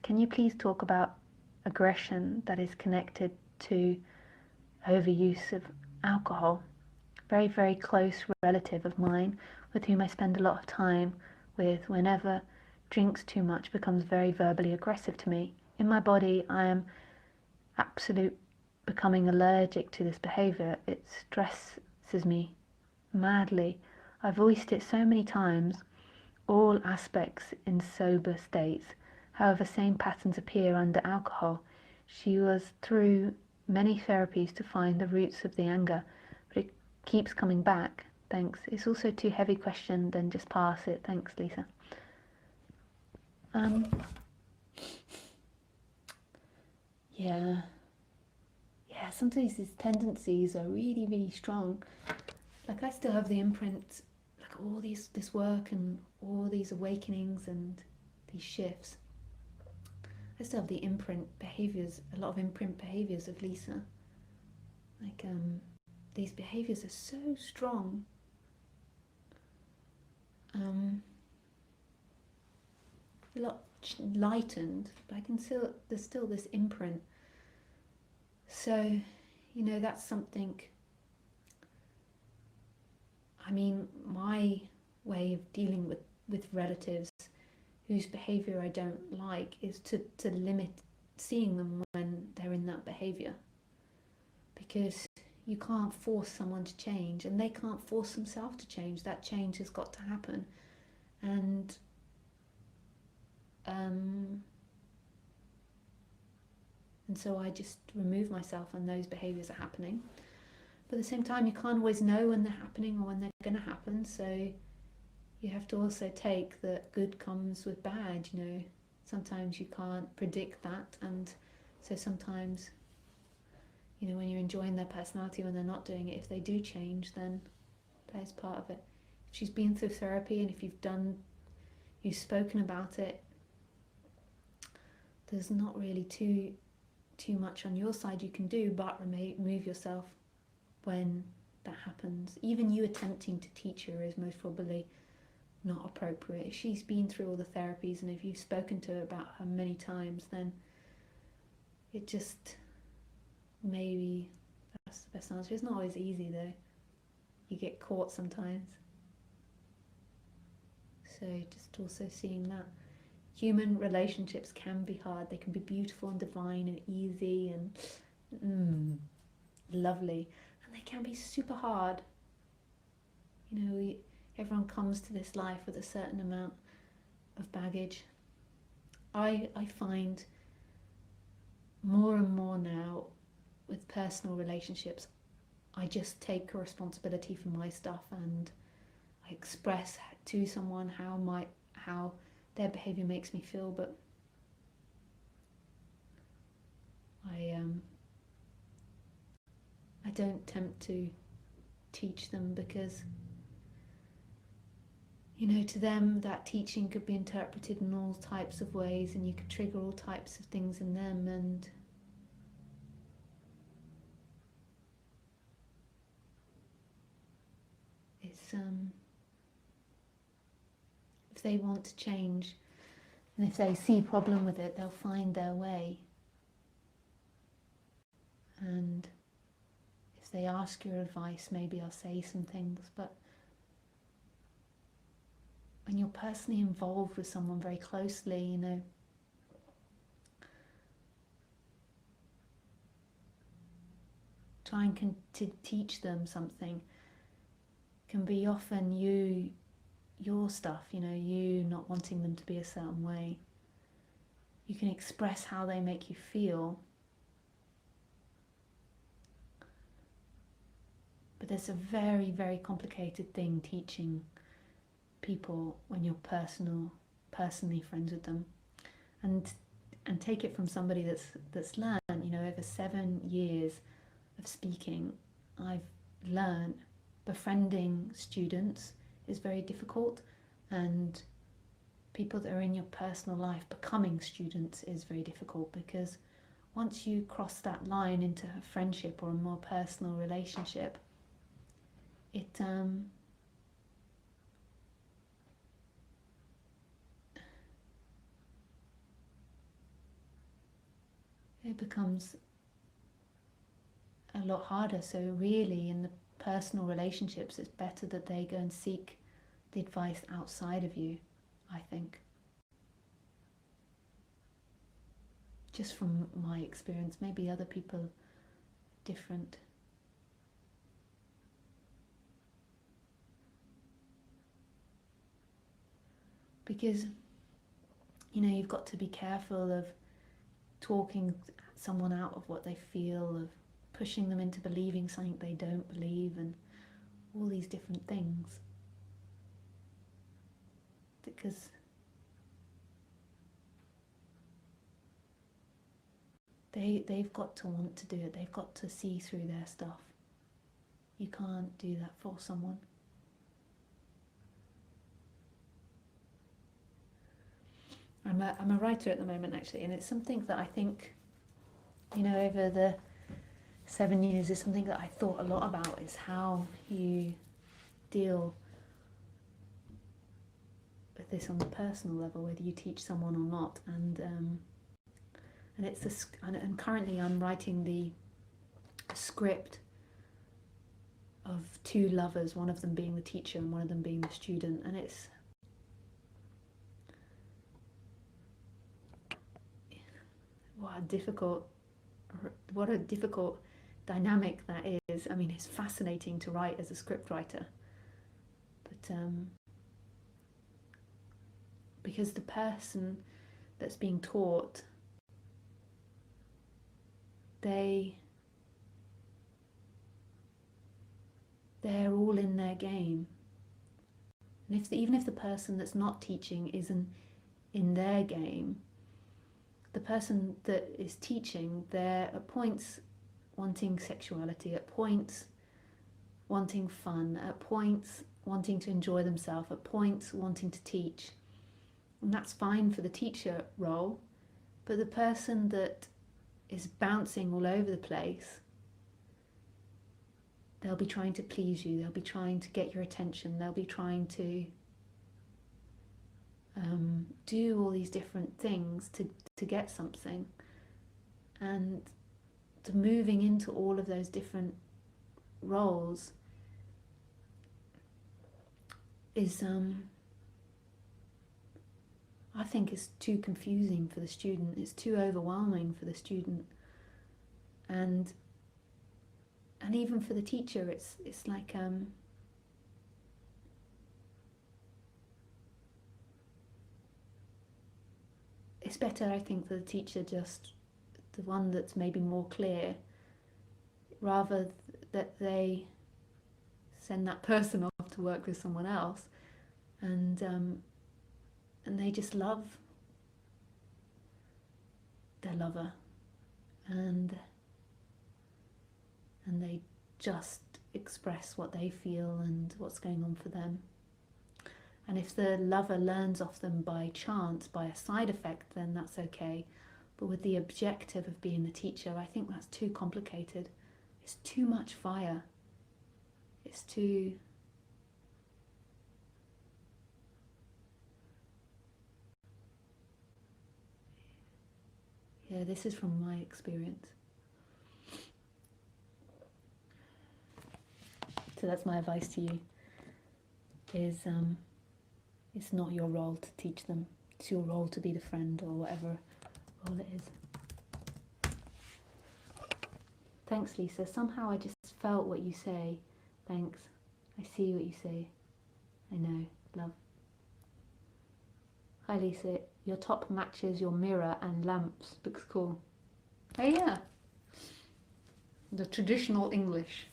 can you please talk about aggression that is connected to overuse of alcohol? Very, very close relative of mine with whom I spend a lot of time with, whenever drinks too much, becomes very verbally aggressive to me. In my body, I am becoming allergic to this behavior. It stresses me madly. I've voiced it so many times, all aspects in sober states. However, same patterns appear under alcohol. She was through many therapies to find the roots of the anger, but it keeps coming back. Thanks. It's also too heavy question, then just pass it. Thanks, Lisa. Yeah, sometimes these tendencies are really, really strong. Like, I still have the imprint, like all this work and all these awakenings and these shifts. I still have the imprint behaviors, a lot of imprint behaviors of Lisa. Like, these behaviors are so strong. A lot lightened, but there's still this imprint. So, that's something. I mean, my way of dealing with relatives whose behavior I don't like is to limit seeing them when they're in that behavior, because you can't force someone to change, and they can't force themselves to change. That change has got to happen, and so I just remove myself when those behaviors are happening. But at the same time, you can't always know when they're happening or when they're going to happen, so you have to also take that good comes with bad. Sometimes you can't predict that, and so sometimes, when you're enjoying their personality, when they're not doing it, if they do change, then that is part of it. If she's been through therapy and if you've spoken about it, there's not really too much on your side you can do but remove yourself when that happens. Even you attempting to teach her is most probably not appropriate. If she's been through all the therapies and if you've spoken to her about her many times, then it just, maybe that's the best answer. It's not always easy though. You get caught sometimes. So just also seeing that human relationships can be hard. They can be beautiful and divine and easy and lovely, and they can be super hard. Everyone comes to this life with a certain amount of baggage. I find more and more now with personal relationships, I just take responsibility for my stuff, and I express to someone how their behavior makes me feel, but I don't attempt to teach them, because to them that teaching could be interpreted in all types of ways, and you could trigger all types of things in them, and it's if they want to change and if they see a problem with it, they'll find their way. And if they ask your advice, maybe I'll say some things, but when you're personally involved with someone very closely, trying to teach them something can be often your stuff, you not wanting them to be a certain way. You can express how they make you feel, but there's a very, very complicated thing teaching people when you're personally friends with them, and take it from somebody that's learned, over 7 years of speaking. I've learned befriending students is very difficult, and people that are in your personal life becoming students is very difficult, because once you cross that line into a friendship or a more personal relationship, it becomes a lot harder. So really, in the personal relationships, it's better that they go and seek the advice outside of you, I think. Just from my experience, maybe other people are different. Because, you know, you've got to be careful of talking someone out of what they feel, of pushing them into believing something they don't believe, and all these different things. Because they've got to want to do it. They've got to see through their stuff. You can't do that for someone. I'm a writer at the moment, actually, and it's something that I think, you know, over the 7 years is something that I thought a lot about, is how you deal with this on the personal level, whether you teach someone or not. And it's and currently I'm writing the script of two lovers, one of them being the teacher and one of them being the student, and it's what a difficult dynamic that is. I mean, it's fascinating to write as a script writer, but because the person that's being taught, they're all in their game, and even if the person that's not teaching isn't in their game, the person that is teaching, they're at points wanting sexuality, at points wanting fun, at points wanting to enjoy themselves, at points wanting to teach. And that's fine for the teacher role, but the person that is bouncing all over the place, they'll be trying to please you, they'll be trying to get your attention, they'll be trying to do all these different things to get something. And moving into all of those different roles is I think is too confusing for the student. It's too overwhelming for the student, and even for the teacher, it's like it's better, I think, for the teacher, just the one that's maybe more clear, rather that they send that person off to work with someone else, and they just love their lover, and they just express what they feel and what's going on for them. And if the lover learns off them by chance, by a side effect, then that's okay. But with the objective of being the teacher, I think that's too complicated. It's too much fire. It's too... Yeah, this is from my experience. So that's my advice to you, is it's not your role to teach them. It's your role to be the friend, or whatever role it is. Thanks, Lisa. Somehow I just felt what you say. Thanks. I see what you say. I know. Love. Hi, Lisa. Your top matches your mirror and lamps. Looks cool. Oh, yeah. The traditional English.